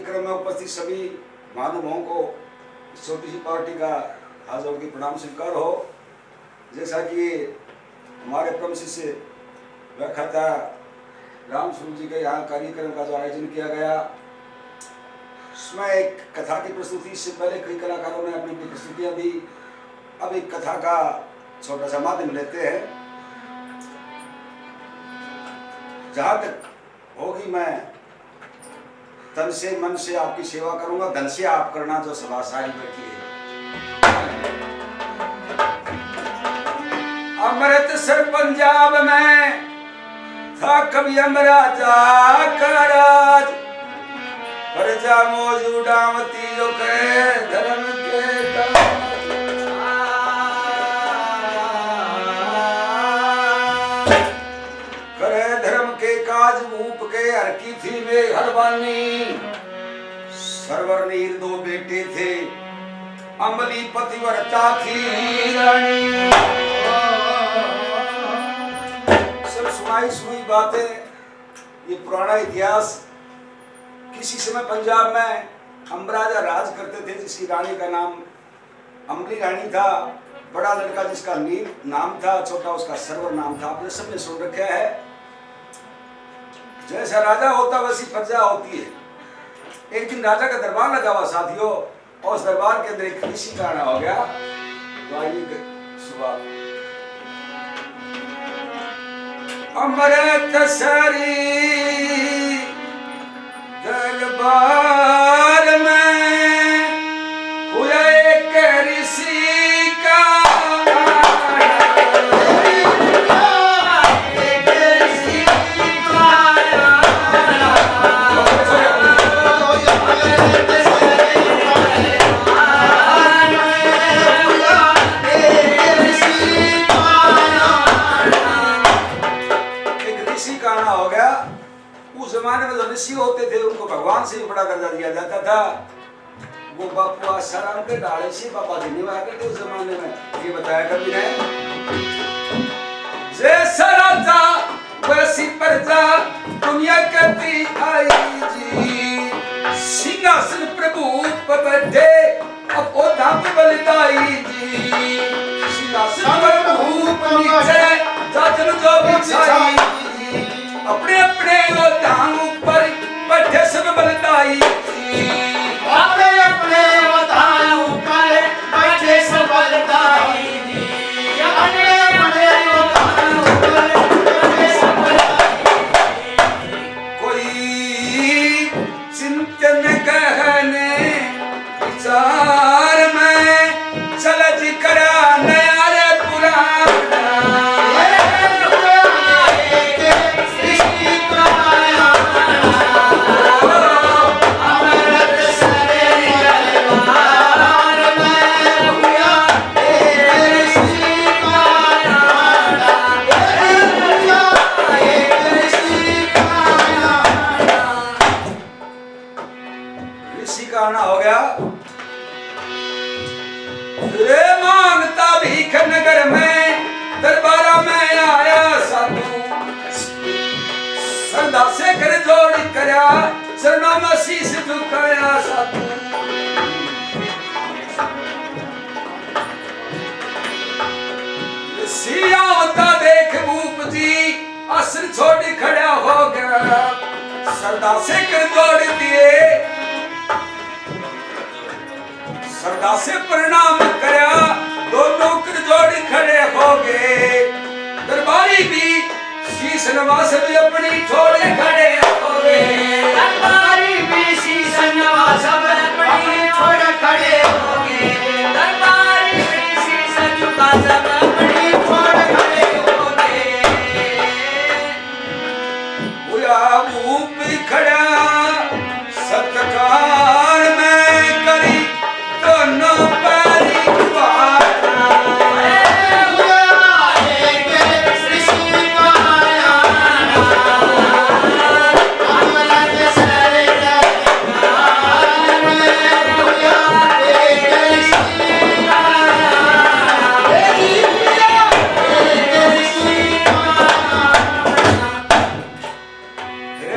कार्यक्रम में उपस्थित सभी महानुभावों को छोटी सी पार्टी का हाथ जोड़ के प्रणाम स्वीकार हो। जैसा कि हमारे परम शिष्य व्याख्याता राम स्वरूप जी के यहाँ कार्यक्रम का जो आयोजन किया गया, उसमें एक कथा की प्रस्तुति, इससे पहले कई कलाकारों ने अपनी प्रस्तुतियाँ दी। अब एक कथा का छोटा सा माध्यम लेते हैं। जहाँ तक होगी मैं तन से मन से आपकी सेवा करूंगा, धन से आप करना जो सभा सारी बैठी है। अमृतसर पंजाब में था कभी अमराजा का राज, प्रजा मौजूदावती जो करे धर्म के काज भूप के हर की थी वे हरबानी। सरवर नीर दो बेटे थे, अमली पतिव्रता थी रानी। सब सुनाई सुनी बातें, ये पुराना इतिहास। किसी समय पंजाब में अमराजा राज करते थे, जिसकी रानी का नाम अमली रानी था। बड़ा लड़का जिसका नीर नाम था, छोटा उसका सरवर नाम था। आपने सबने सुन रखा है। जैसा राजा होता वैसी प्रजा होती है। एक दिन राजा का दरबार लगा हुआ साथियों, और उस दरबार के अंदर एक ऋषि का आना हो गया। तो आइए सुबह अमृतसरी दरबार में हुआ एक ऋषि का ऋषि होते थे, उनको भगवान से भी बड़ा दर्जा दिया जाता था। वो बापू आसाराम के डाले से बाबा देने वाले थे उस जमाने में। ये बताया कभी ने, जैसा राजा वैसी प्रजा दुनिया करती आई जी। सिंहासन प्रभु पर बैठे अब ओ धाम बलिदाई जी। सिंहासन प्रभु पर नीचे जाजन जो बिछाई, अपने अपने वो धाम ऊपर बैठे सब बलिदाई। अपने अपने वो धाम ऊपर बैठे सब बलिदाई। अपने अपने वो धाम ऊपर बैठे सब बलिदाई। कोई चिंतन गहने विचार में चल जी करा नया रे पुराना। हो गया रे मांगता भीख नगर में, दरबारा में आया साधु। श्रद्धा से कर जोड़ करया, चरणों में शीश झुकाया साधु। सियावता देख भूप जी आसन छोड़ खड़ा हो गया। श्रद्धा से कर जोड़ दिए, श्रद्धा से प्रणाम करया, दोनों कर जोड़ खड़े हो गए। दरबारी भी शीश नवास भी अपनी छोड़े खड़े हो गए। दरबारी भी शीश नवास अपनी छोड़ खड़े हो गए। दरबारी भी शीश नवास अपनी छोड़ खड़े हो गए। बुया भूप खड़ा सत्कार में करी दोनों पैरी कुआरा।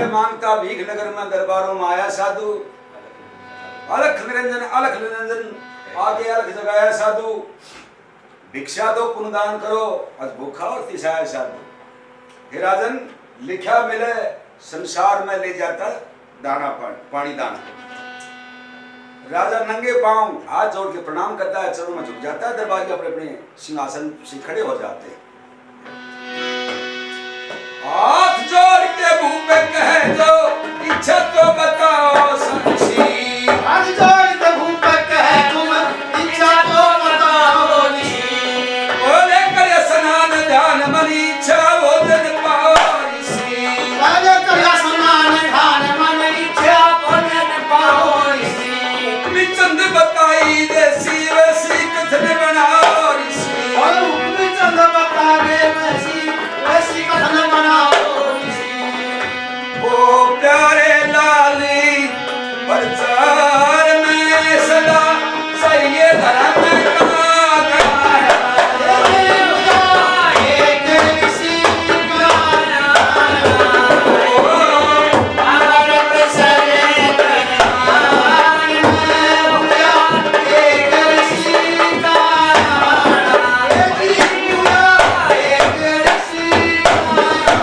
मांगता भीख नगर में दरबारों में आया साधु। निरंजन अलख निरंजन आगे अलख जगाया साधु भिक्षा दो पुण्यदान करो आज भूखा और तिसाया साधु। हे राजन लिखा मिले संसार में ले जाता दाना पानी दान। राजा नंगे पांव हाथ जोड़ के प्रणाम करता है, चरणों में झुक जाता है, दरबारी अपने अपने सिंहासन से खड़े हो जाते हैं। हाथ जोड़ के मुंह पे कहे जो इच्छा तो बताओ संसी। हाथ जोड़ के मुंह पे कहे तुम इच्छा तो बताओ ऋषि। बोले कर स्नान ध्यान मन इच्छा वो दिन पाओ ऋषि। बोले कर स्नान ध्यान मन इच्छा वो दिन पाओ ऋषि। मी चंद बताई देसी वैसी कथन बनाओ ऋषि। और मी चंद बतावे वैसी कथन बनाओ ऋषि। ओ प्यारे लाली प्रचार में सदा सही धर्म का गाया। एक ऋषि गाया भारत सरे कल्याण में हुआ। एक ऋषि गाया एक ऋषि गाया।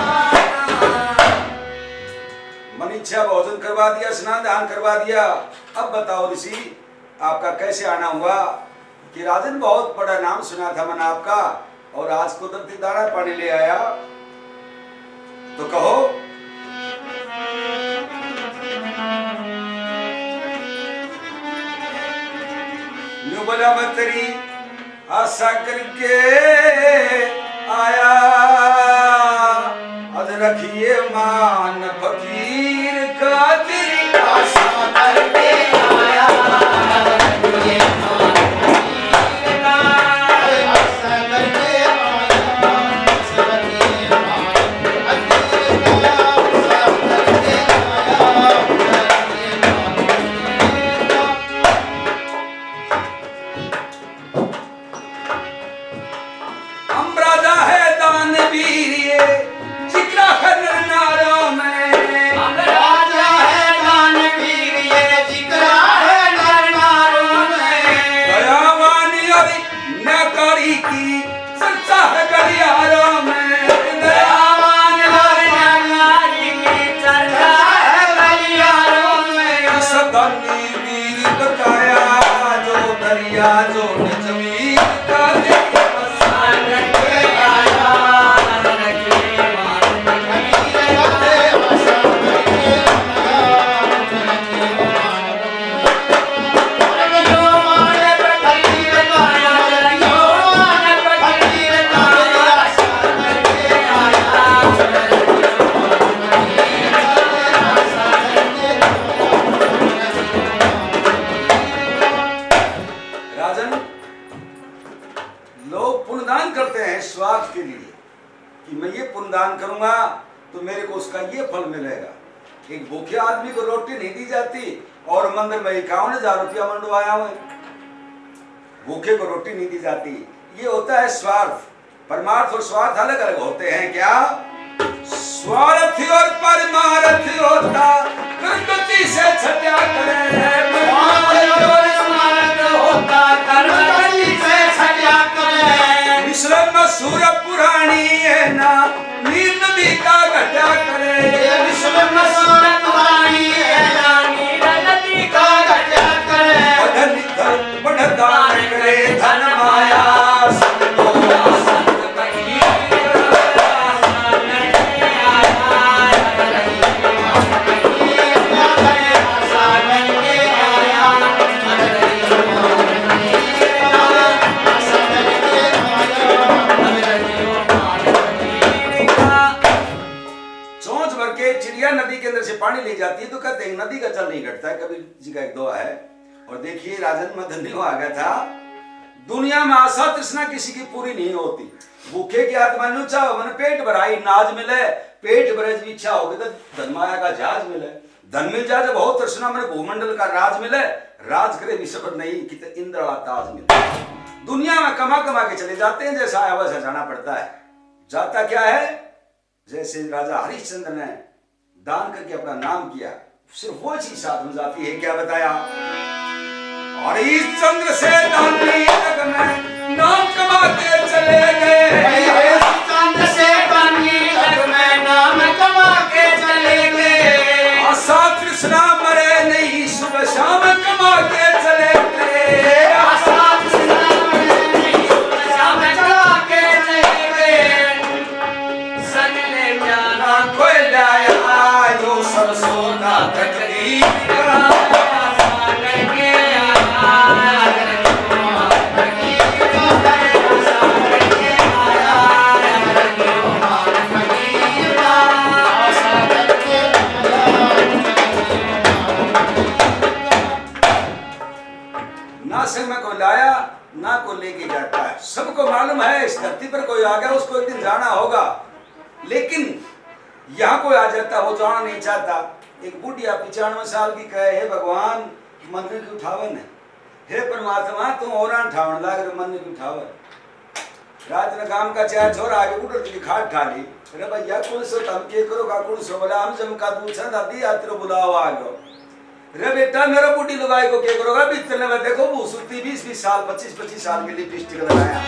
मन इच्छा भोजन करवा दिया, स्नान दान करवा दिया। अब बताओ ऋषि आपका कैसे आना हुआ कि राजन बहुत बड़ा नाम सुना था मन आपका और आज कुदरती दाना पानी ले आया, तो कहो। यूं बोला मैं तेरी आशा करके आया, आज रखिए मान फकीर का तेरी आशा करके आया। ये मान फकीर का आशा करके आया। आशा करके मान फकीर का आशा करके आया। हम राजा है दानवीर ये जिक्रा कर नारों में। हम राजा है दानवीर ये जिक्रा है नर नारों में। दयावानी और नकारी की सच्चा है गलियारों में। दयावान और नरनारी की चर्चा है गलियारों में। सदानी वीर बताया जो दरिया जो जमीन का देखा। राजन लोग पुण्यदान करते हैं स्वार्थ के लिए कि मैं ये पुण्यदान करूंगा तो मेरे को उसका ये फल मिलेगा। एक भूखे आदमी को रोटी नहीं दी जाती और मंदिर में 51,000 रुपया मंडवाया हुआ, भूखे को रोटी नहीं दी जाती। ये होता है स्वार्थ। परमार्थ और स्वार्थ अलग अलग होते हैं। क्या स्वार्थ और परमार्थ होता कर्मति से छत्या करे। विश्रम सूर पुराणी है ना नीर नदी का घटा करे। विश्व में सूर पुराणी है ना नीर नदी का घटा करे। बढ़ धन बढ़ दान करे धन माया संतो संत कबीर आसान करके आया। आसान करके आया। चोंच भर के चिड़िया नदी के अंदर से पानी ले जाती है तो कहते हैं नदी का जल नहीं घटता है। कबीर जी का एक दुआ है। और देखिए राजन में धन्य आ गया था। दुनिया में आशा तृष्णा किसी की पूरी नहीं होती। भूखे की आत्मा नु चाहो मन पेट भराई नाज मिले। पेट भरे की इच्छा होगी तो धन माया का जहाज मिले। धन मिल जाए जब बहुत तृष्णा मन भूमंडल का राज मिले। राज करे विश्व नहीं कि इंद्र वाला ताज मिले। दुनिया में कमा कमा के चले जाते हैं, जैसा आया वैसा जाना पड़ता है। जाता क्या है, जैसे राजा हरिश्चंद्र ने दान करके अपना नाम किया, सिर्फ वो चीज साथ में जाती है। क्या बताया, और इस चंद्र से दानी तक में नाम कमा के चले गए। चंद्र से दानी तक में नाम कमा के चले गए। आशा तृष्णा मरे नहीं, सुबह शाम कमा के चले गए। आशा तृष्णा मरे नहीं, सुबह शाम कमा के चले गए। संग ले जाना कोई लाया जो सरसों ना तकदीर का। ना संग में कोई लाया ना कोई लेके जाता है। सबको मालूम है इस धरती पर कोई आ गया उसको एक दिन जाना होगा, लेकिन यहाँ कोई आ जाता वो जाना नहीं चाहता। एक बुढ़िया 95 साल की कहे, हे भगवान मंदिर की उठावन है, हे परमात्मा तुम और उठावन लाग रहे मंदिर की उठावन। रात में काम का चार छोरा आगे उठर की खाट ठाली, अरे भैया कौन सो तम के करोगा कौन सो बोला हम जम का दूसरा दादी यात्रा बुलाओ आ गयो। रे बेटा मेरा बूढ़ी लुगाई को क्या करोगा, बीतने में देखो वो सुती 20-20 साल 25-25 साल के लिए लिपस्टिक लगाया।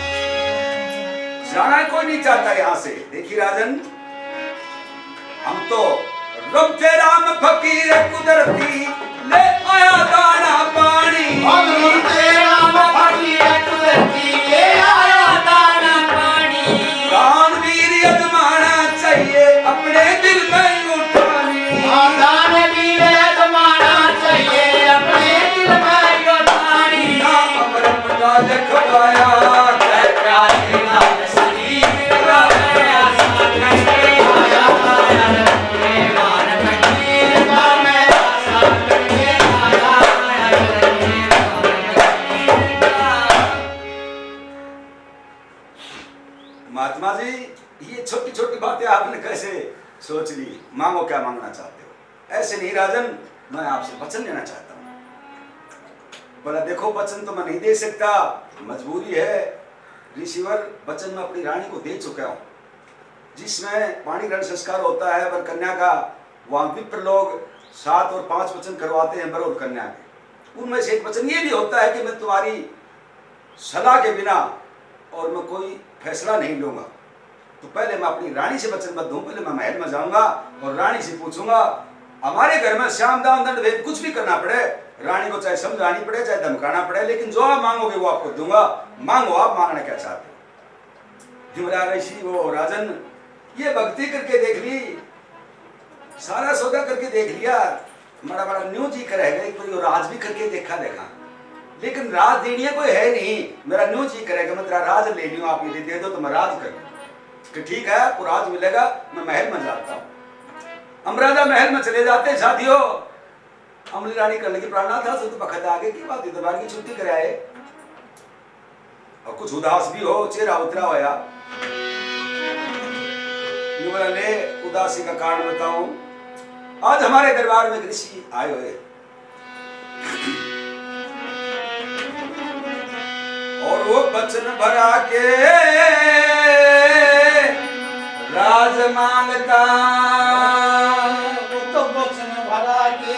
जाना कोई नहीं चाहता यहाँ से। देखिए राजन, हम तो रब तेरा राम फकीर कुदरती ले आया दाना पानी। रब तेरा राम फकीर कुदरती ले आया दाना पानी। दानवीर यजमाना चाहिए अपने दिल में उठानी। दानवीर यजमाना चाहिए अपने दिल में उठानी। ना अमृत का लिखवाया क्या प्यारे नाम शरीर का आया महात्मा जी, ये छोटी छोटी बातें आपने कैसे सोच ली? मांगो क्या मांगना चाहते हो? ऐसे नहीं राजन, मैं आपसे वचन लेना चाहता हूँ। बोला देखो वचन तो मैं नहीं दे सकता, मजबूरी है। ऋषिवर वचन में अपनी रानी को दे चुका हूँ, जिसमें पाणी ग्रहण संस्कार होता है वर कन्या का। वहाँ विप्र लोग 7 और 5 वचन करवाते हैं वर और कन्या के। उनमें से एक वचन ये भी होता है कि मैं तुम्हारी सलाह के बिना और मैं कोई फैसला नहीं लूंगा। तो पहले मैं अपनी रानी से वचनबद्ध हूं, पहले मैं महल में जाऊंगा और रानी से पूछूंगा। हमारे घर में श्याम दान दंड भेद कुछ भी करना पड़े, रानी को चाहे समझानी पड़े चाहे धमकाना पड़े, लेकिन जो आप मांगोगे वो आपको दूंगा। मांगो, आप मांगना क्या चाहते हो? हिमराज ऋषि वो राजन ये भक्ति करके देख ली, सारा सौदा करके देख लिया, बड़ा बड़ा न्यू जी करेगा एक बार राज भी करके देखा, लेकिन राज देनी कोई है नहीं। मेरा न्यू जी करेगा मैं तेरा राज ले लूं, आप ये दे दो तो मैं राज कर लूं कि ठीक है आपको राज मिलेगा। मैं महल में जाता हूँ। हम राजा महल में चले जाते हैं। साथियों, अमली रानी कर लगी प्राणनाथ था तो बखत आगे की बात, दरबार की छुट्टी कराए और कुछ उदास भी हो, चेहरा उतरा होया। ये बोला ले उदासी का कारण बताऊं। आज हमारे दरबार में ऋषि आए हुए और वो वचन भरा के राज मांगता। तो वचन भरा के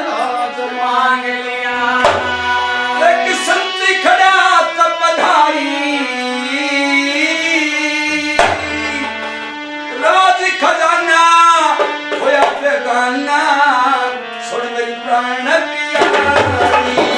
राज मांग लिया। एक संत खड़ा तब पधारी, राज खजाना होया बेगाना, सुन मेरी प्राण प्यारी।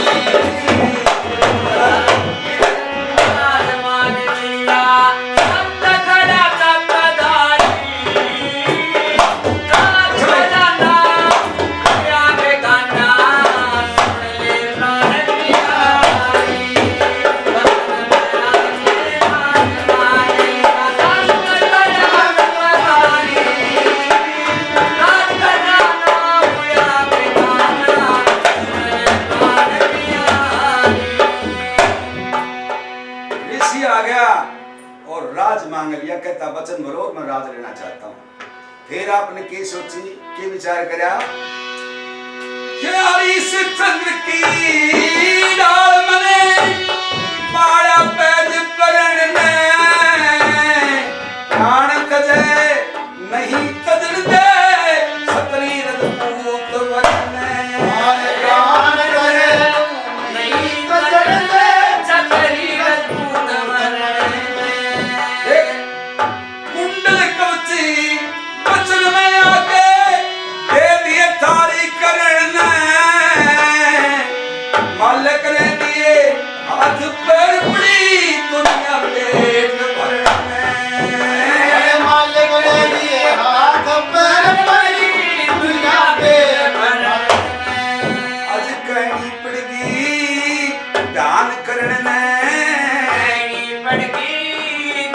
मांग लिया, कहता वचन भरो मैं राज लेना चाहता हूँ। फिर आपने के सोची के विचार करया, क्या इस चंद्र की डाल मने पाया पैज परण ने, प्राण तजे नहीं तजन दे सतरी रजपूत वरने। प्राण तजे हाथ पैर पड़ी दुनिया पेट भरने मालिक ने दिए हाथ पैर पड़ी दुनिया पेट भरने आज कहनी पड़गी दान करने पड़गी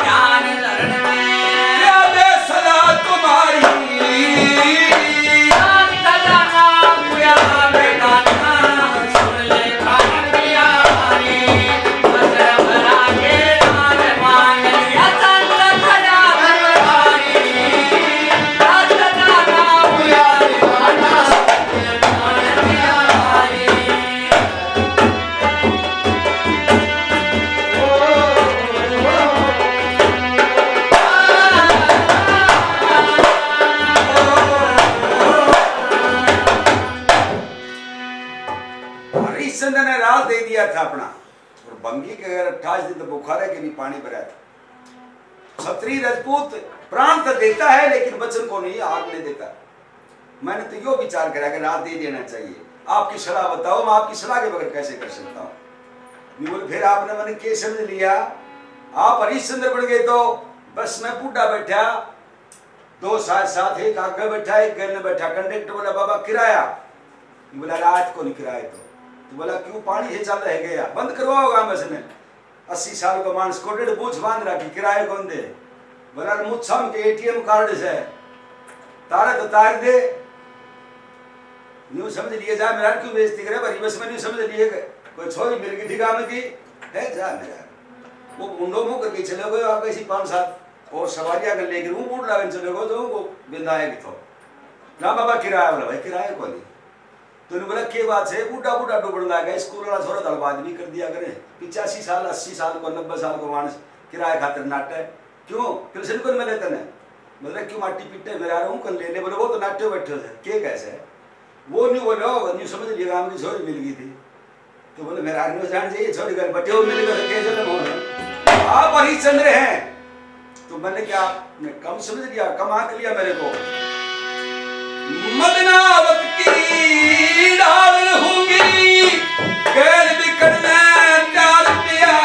ध्यान धरण में याद सदा तुम्हारी हरिश्चंद्र ने राज दे दिया था अपना और बंगी के अगर 28 दिन तो बुखारे के भी पानी भरा था। क्षत्रिय राजपूत प्राण तो देता है लेकिन वचन को नहीं, आग नहीं देता। मैंने तो यो विचार करा कि राज दे देना चाहिए। आपकी सलाह बताओ, मैं आपकी सलाह के बगैर कैसे कर सकता हूँ। बोले फिर आपने मैंने क्या समझ लिया, आप हरिश्चंद्र बन गए तो बस मैं बूढ़ा बैठा, दो साथ एक आगे बैठा एक गैल में बैठा। कंडक्टर बोला बाबा किराया, बोला रात को नहीं किराया तो बोला क्यों पानी है चल रह गया, बंद करवाओगा मसने 80 साल का मानस को डेढ़ बूझ बांध रखी किराए कौन दे। बोला मुझसम के एटीएम कार्ड से तारे तो तार दे, न्यू समझ लिए जा मेरा क्यों बेइज्जती करे भरी बस में न्यू समझ लिए कोई छोरी मिल गई ठिकाने की है जा मेरा वो मुंडो मुंह करके चले गए आप ऐसी 5-7 और सवारियां कर लेकर वो बूढ़ लागन चले गए तो वो बिंदाएगी तो ना बाबा किराया बोला भाई किराया को नहीं तो बोला के बात है बूढ़ा बूढ़ा डूबड़ लगा स्कूल वाला छोरा दलबाज भी कर दिया करे 85 साल 80 साल को 90 साल को मानस किराए खातिर नाटे क्यों कृष्ण को मिले तने मतलब क्यों माटी पीटे मेरा रहूं कल ले ले बोले वो तो नाट्य बैठे थे के कैसे है वो नहीं बोलो न्यू समझ लिया गांव की छोरी मिल गई थी तो बोले मेरा आदमी जान जाइए छोरी घर बटे हो मिल गए कैसे मोहन आप हरिश्चंद्र हैं तो मैंने क्या आपने कम समझ लिया कम आंक लिया मेरे को मदनावत की डाल होंगी गैर बिकड़ने प्यार पिया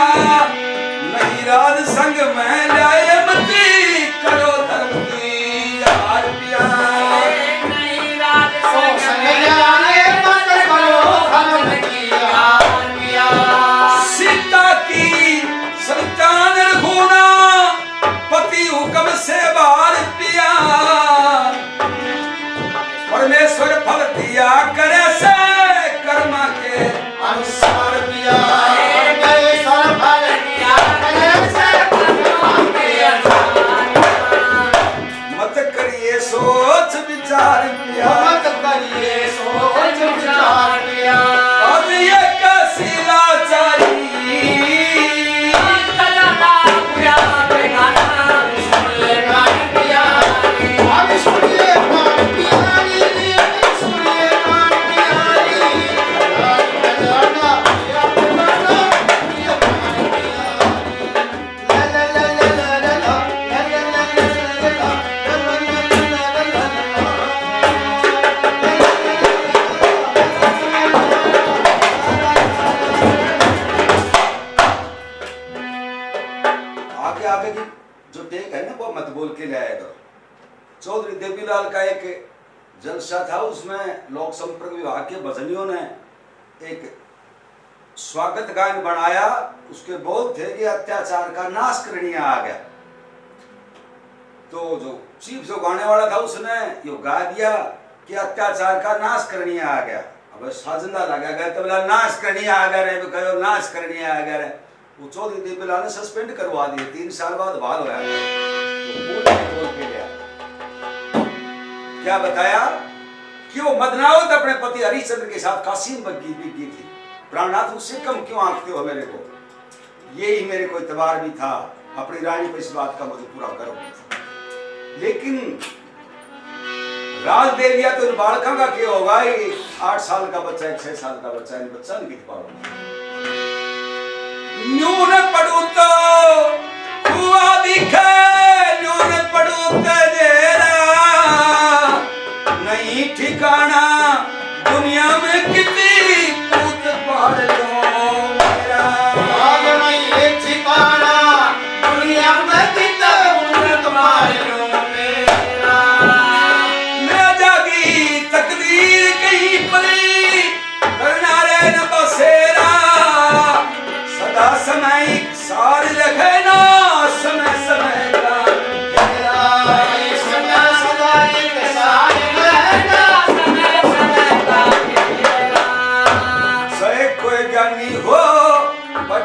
नहीं राज संग में लाए मती करो धर्म की यार पिया नहीं राज संग में लाए मत करो धर्म की यार पिया सीता की संतान रखूना पति हुक्म से बार पिया परमेश्वर फल दिया करे से कर्मा के अनुसार पिया परमेश्वर फल दिया करे से कर्मा के अनुसार मत करिए सोच विचार पिया मत करिए सोच विचार पिया अब ये कैसी लाचारी चौधरी देवीलाल का एक जलसा था उसमें लोक संपर्क विभाग के भजनियों ने एक स्वागत गान बनाया उसके बोल थे कि अत्याचार का नाश करने आ गया तो जो चीफ जो गाने वाला था उसने यो गा दिया कि अत्याचार का नाश करने आ गया अब साजंदा लगा गया तो बोला नाश करने आ गया रे कहो नाश करने आ गया रे वो चौधरी देवीलाल ने सस्पेंड करवा दिए 3 साल बाद बहाल हो गया क्या बताया कि वो मदनावत अपने पति हरिश्चंद्र के साथ काशी में की थी प्राणनाथ उससे कम क्यों आंकते हो मेरे को यही मेरे को इतबार भी था अपनी रानी पर इस बात का मुझे पूरा गर्व था लेकिन राज दे दिया तो इन बालकों का क्या होगा ये 8 साल का बच्चा है 6 साल का बच्चा है बच्चा नहीं दिख पाओगे न्यून पढ़ू तो हुआ दिखे न्यून पढ़ू तेरा नहीं ठिकाना दुनिया में कितनी पूत पाड़ लो मेरा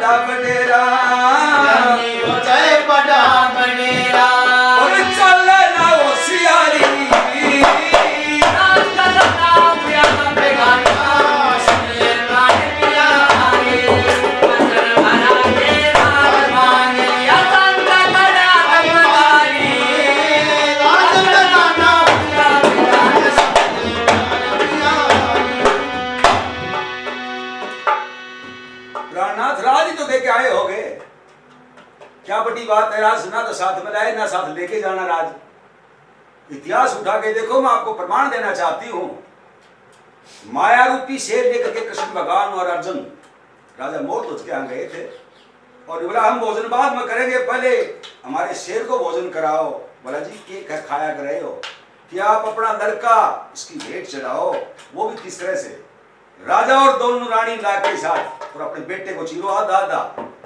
बड़ा बडेरा जय बड़ा बडेरा और चल ना होशियारी नाच करना प्यार बेगाना सुनिए गान पिया रे वचन भरा के राज मांगे या संत करा तमदारी राज लगाना प्यार बेगाना प्राणनाथ राज ही तो दे के आए होगे, क्या बड़ी बात है। राज सुना तो साथ में लाए, ना साथ लेके जाना। राज इतिहास उठा के देखो, मैं आपको प्रमाण देना चाहती हूँ। माया रूपी शेर लेकर के कृष्ण भगवान और अर्जुन राजा मोरध्वज के यहाँ गए थे और बोला हम भोजन बाद में करेंगे, पहले हमारे शेर को भोजन कराओ। बोला जी क्या खाया कर रहे हो, कि आप अपना लड़का इसकी भेंट चढ़ाओ, वो भी किस तरह से। राजा और दोनों रानी लाख के साथ और अपने बेटे को चीरो आधा आधा,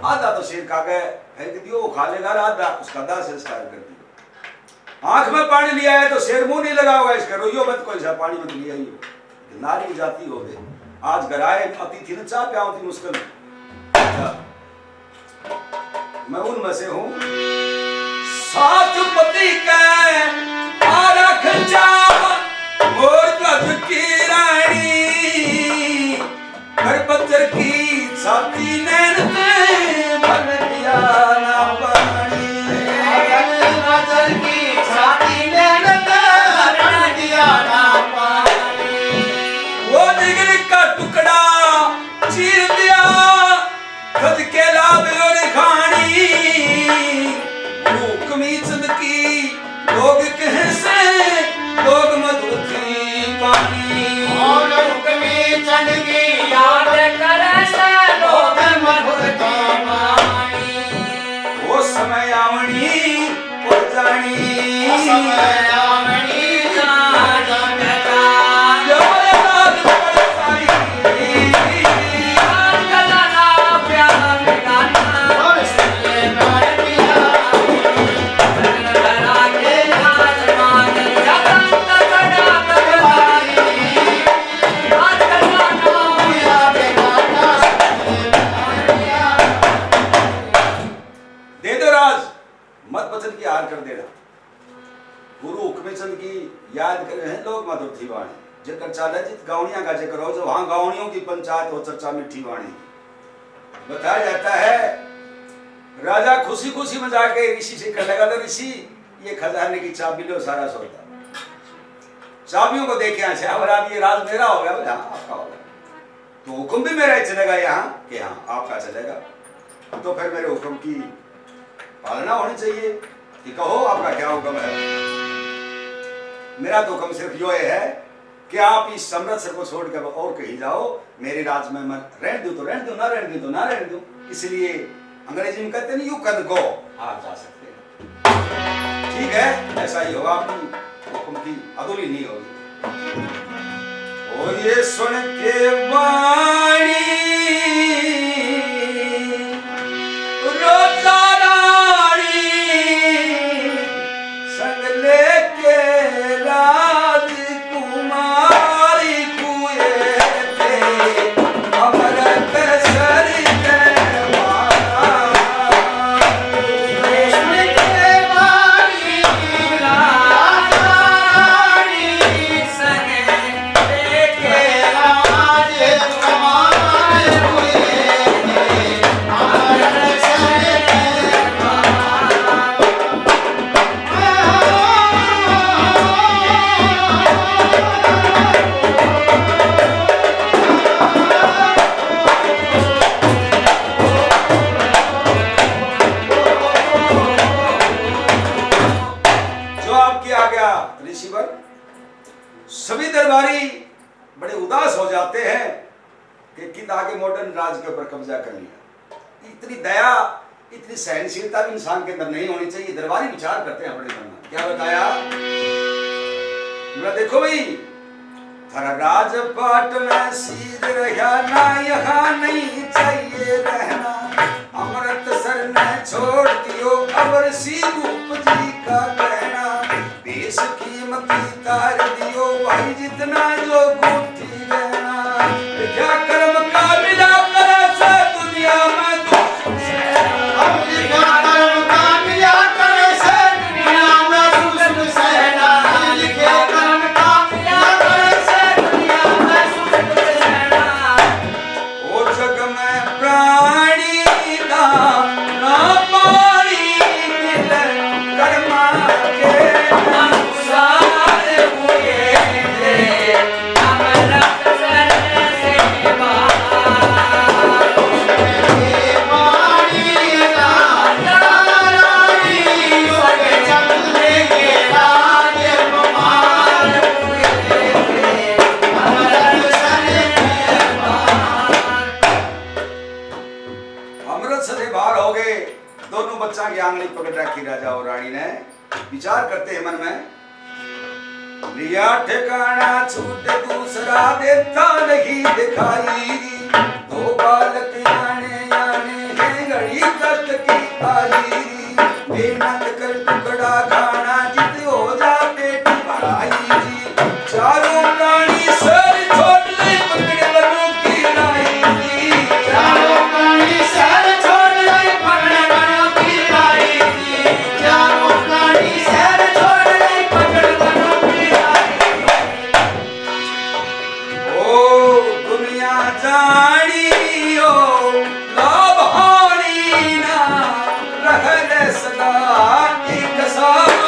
आधा तो शेर खा गए फेंक दियो, वो खा लेगा, आधा उसका दाह संस्कार कर दिया। आंख में पानी लिया है तो शेर मुंह नहीं लगा होगा, इसका रोइयो मत, कोई सा पानी मत लिया ही नारी जाती हो गए। आज घर आए अतिथि ने चाह प्याओ थी मुश्किल। मैं उनमें से हूं सात पति के आरख मोरध्वज की रानी, बच्चर की छाती नैन पे बन दिया ना पानी, बच्चर की छाती नैन पे बन दिया ना पानी। वो जिगर का टुकड़ा चीर दिया खुद के लाभ और खानी, हुक्मी चंद की लोग कहे से लोग मधुर थी पानी, और हुक्मी चंद की याद करे से लोग मधुर थी पानी। वो समय आवणी और जानी, समय आवणी जाने का जबरदस्त बरसाई, राज लगाना प्यार बेगाना और सुनिए गान पिया वचन भरा के राज मांगे या संत करा तमदारी राज लगाना प्यार बेगाना सुनिए गान पिया। दे दो राज, मत वचन की हार कर देना। गुरु हुक्मेचंद की याद कर रहे हैं लोग मधुर थी वाणी, जकर चाले जित गावणिया का जिक्र हो, जो वहां गावणियों की पंचायत हो चर्चा मीठी वाणी। बताया जाता है राजा खुशी खुशी में जाके ऋषि से कहने लगा, ऋषि ये खजाने की चाबी लो, सारा सौदा चाबियों को देखे यहाँ से, अब ये राज मेरा हो गया। बोले हाँ आपका हो गया, तो हुक्म भी मेरा ही चलेगा यहाँ कि हाँ आपका चलेगा, तो फिर मेरे हुक्म की पालना होनी चाहिए कि कहो आपका क्या हुक्म है। मेरा तो हुक्म सिर्फ यो है कि आप इस समरथ को छोड़कर और कहीं जाओ, मेरे राज में मैं रहने दूं तो रहने दूं, ना रहने दूं तो ना रहने दूं। इसलिए अंग्रेजी में कहते नहीं यू कैन गो, आप जा सकते हैं। ठीक है, ऐसा ही होगा, आपकी हुक्म की अधूरी नहीं होगी। ओ ये सुन के वाणी रोजा रानी संग लेके राजकुमारी कुए थे, अमृत सर के मारा सुन के वाणी रानी संग लेके राजकुमार हुए थे, अमृत सर के मारा। जो आपकी आ गया ऋषिवर, सभी दरबारी बड़े उदास हो जाते हैं कि कित आगे मॉडर्न राज के ऊपर कब्जा कर लिया। इतनी दया, इतनी सहनशीलता भी इंसान के अंदर नहीं होनी चाहिए। दरबारी विचार करते हैं बड़े मन में, क्या बताया, देखो भाई थारा राजपाट में सीध रहा ना, यहाँ नहीं चाहिए रहना, अमृतसर ने छोड़ दियो अबर सी रूप जी का कहना, बेस कीमती तार दियो भाई जितना जो गुठी रहना, क्या कर्म का मिला करे से दुनिया में दुख अमृत से बाहर हो गए, दोनों बच्चा की आंगली पकड़ रखी राजा और रानी ने। विचार करते हैं मन में, लिया ठिकाना छूट दूसरा देता नहीं दिखाई, दो बालक आने आने हैं घड़ी कष्ट की आई, मेहनत कर टुकड़ा खाना जित हो जा पेट भराई, चारों प्राणी सर छोड़ ले पकड़े बनों की लाई, चारों प्राणी सर छोड़ ले पकड़े बनों की लाई, चारों प्राणी सर छोड़ ले पकड़े बनों की लाई। ओ दुनिया जानी ओ लाभ हानि ना रह सदा एक सारी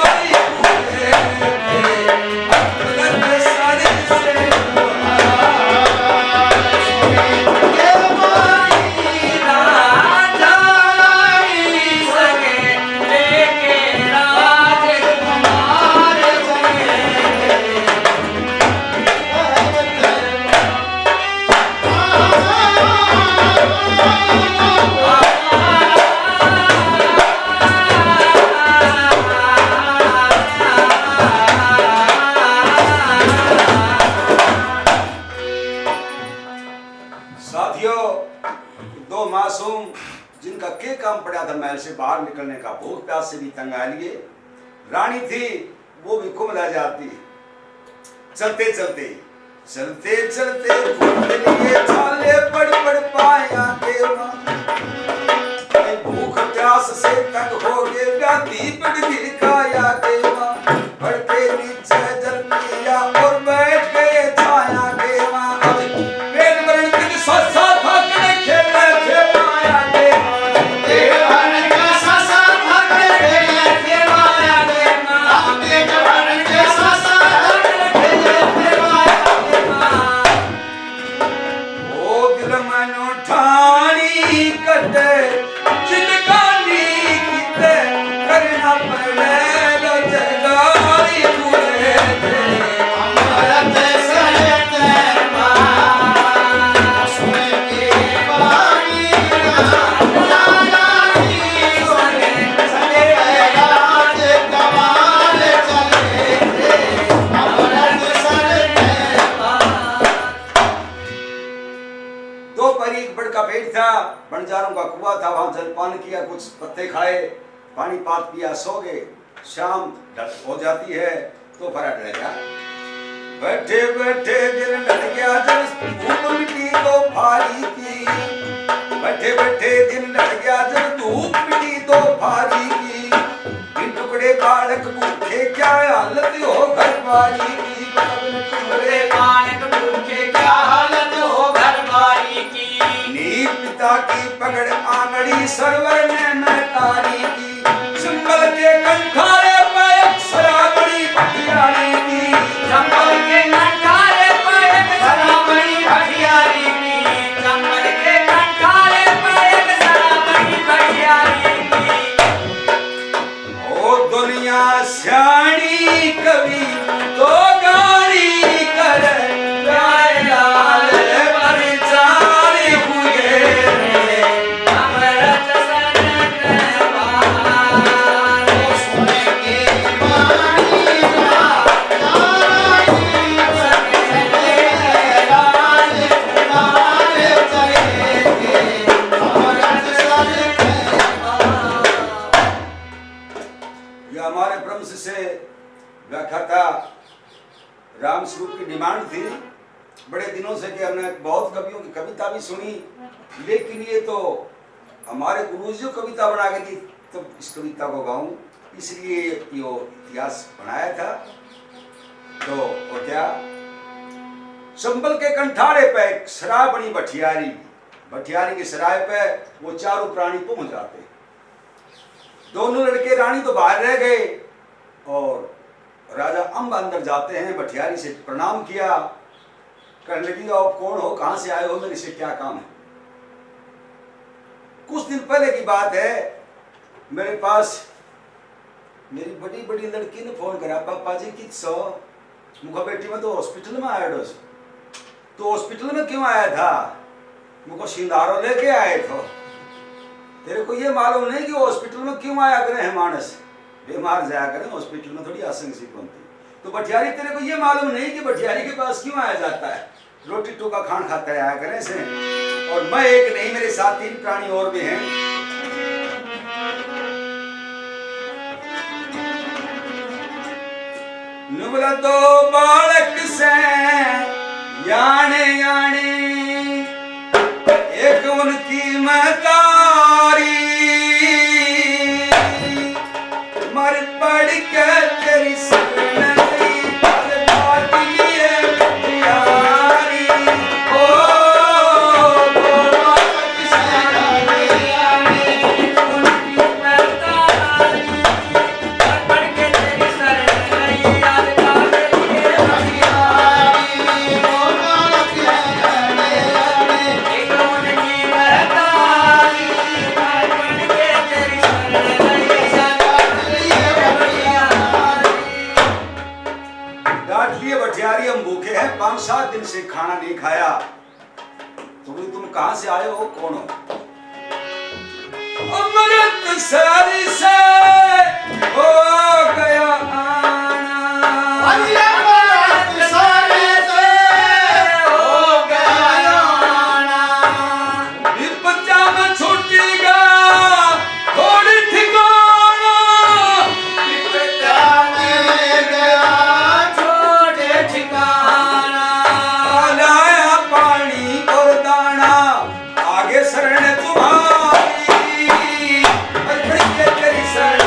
जिनका के काम पड़ा था महल से बाहर निकलने का, भूख प्यास से भी तंग आ लिए। रानी थी वो भी कुमला जाती, चलते चलते चलते चलते लिए छाले पड़ पाया देवा, भूख प्यास से तंग हो गए व्याधि पड़ गिर खाया देवा, पड़ के नीचे जल पिया और बैठ गए छाया देवा, पेट भरने के साथ साथ भागने खेलने थे माया देवा, पेट भरने के साथ साथ भागने खेलने थे माया देवा, पेट भरने के साथ साथ भागने खेलने थे माया देवा। ओ दिल मनो ठानी कटे जिंदगानी कीते करना पड़े लो जगारी पूरे थे, अमृत सरे दरबार सुन के वाणी रानी सरे राज कमाल चले थे, अमृत सरे दरबार। दो पर एक बड़का पेड़ था, बंजारों का कुआं था, वहां जलपान किया, कुछ पत्ते खाए, पानी पात पिया, सो गए। शाम हो जाती है तो फरा डर गया, बैठे बैठे दिल डर गया जब धूप मिटी तो भारी की, बैठे बैठे दिल डर गया जब धूप मिटी तो भारी की, इन टुकड़े बालक भूखे क्या हालत हो घर वाली की, टुकड़े बालक भूखे क्या हालत हो घर बारी की, नीर पिता की पकड़ आंगड़ी सरवर ने महतारी की, संबल के कंठारे पे एक शराबड़ी भटियारी की, चंबल के कंठारे पे एक शराबड़ी भटियारी की, चंबल के कंठारे पे एक शराबड़ी भटियारी की। ओ दुनिया स्याणी कवि तो गाड़ी करे, गाय लाल परचारी हुए रे, अमृत सरे दरबार सुन के वाणी रानी सरे राज कुमार चले थे, अमृत सरे दरबार। यह हमारे ब्रह्म से व्याख्याता राम स्वरूप की डिमांड थी बड़े दिनों से कि हमने बहुत कवियों की कविता भी सुनी, लेकिन ये तो हमारे गुरु जी कविता बना के दी तो इस कविता को गाऊं, इसलिए ये इतिहास बनाया था। तो और क्या, संबल के कंठारे पे एक शराबड़ी भटियारी, भटियारी की सराय पे वो चारों प्राणी पहुंच जाते, दोनों लड़के रानी तो बाहर रह गए और राजा अम्ब अंदर जाते हैं, भटियारी से प्रणाम किया, कहने लगी आप कौन हो, कहां से आए हो, मेरे से क्या काम है। कुछ दिन पहले की बात है, मेरे पास मेरी बड़ी बड़ी लड़की ने फोन करा, पापा जी किस हो, मुझे बेटी में तो हॉस्पिटल में आया डोस, तो हॉस्पिटल में क्यों आया था, मुझको सिंधारो लेके आए थे, तेरे को ये मालूम नहीं कि हॉस्पिटल में क्यों आया करे है मानस, बीमार जाया करे हॉस्पिटल में, थोड़ी आसंग सी बनती। तो बटियारी तेरे को ये मालूम नहीं कि बटियारी के पास क्यों आया जाता है, रोटी टूका खान खाता है आया करे से। और मैं एक नहीं, मेरे साथ 3 प्राणी और भी हैं। नुबला तो बालक से याने याने एक उनकी महतारी मर पड़ के तेरी शरण बटियारी हम भूखे हैं, 5-7 दिन से खाना नहीं खाया। तुम कहां से आए हो, कौन हो? अमृत सारी से हो गया आना, अमृत सारी से हो गया आना, विपदा में छूटेगा थोड़ी ठिकाना, विपदा में गया छोटे ठिकाना, लाया पानी और दाना आगे शरण तुम्हारी, तेरी शरण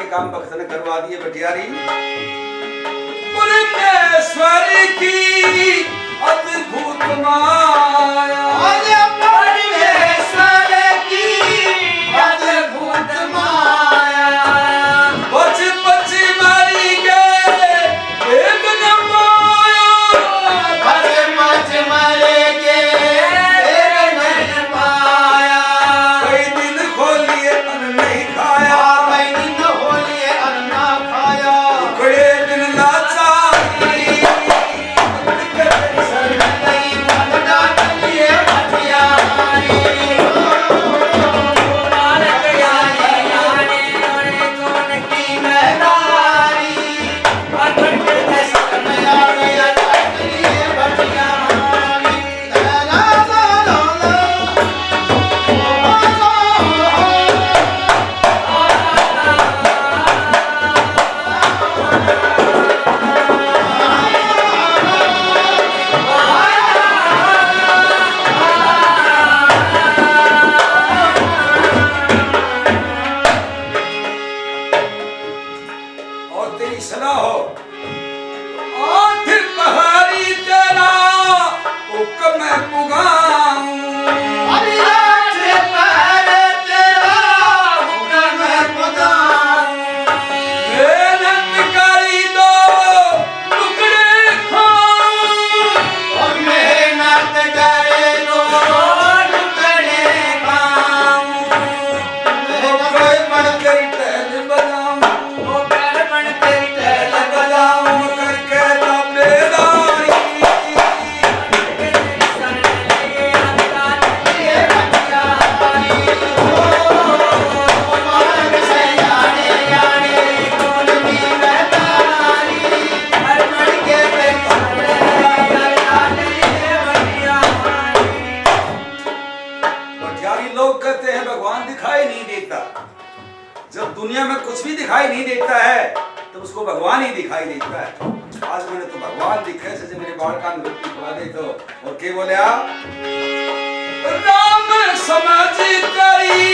काम भक्तन करवा दिए बटियारी। परमेश्वर की अद्भुत माया, परमेश्वर की अद्भुत माया, बच बच मरी गए एक न पाया, बच बच मरे गए एक न पाया, कई दिन खोलिए अन्न नहीं खाया, जब दुनिया में कुछ भी दिखाई नहीं देता है तो उसको भगवान ही दिखाई देता है। आज मैंने तो भगवान दिखे से मेरे बाल कान रोटी खिला दे तो, और क्या बोले आप? राम समझ करी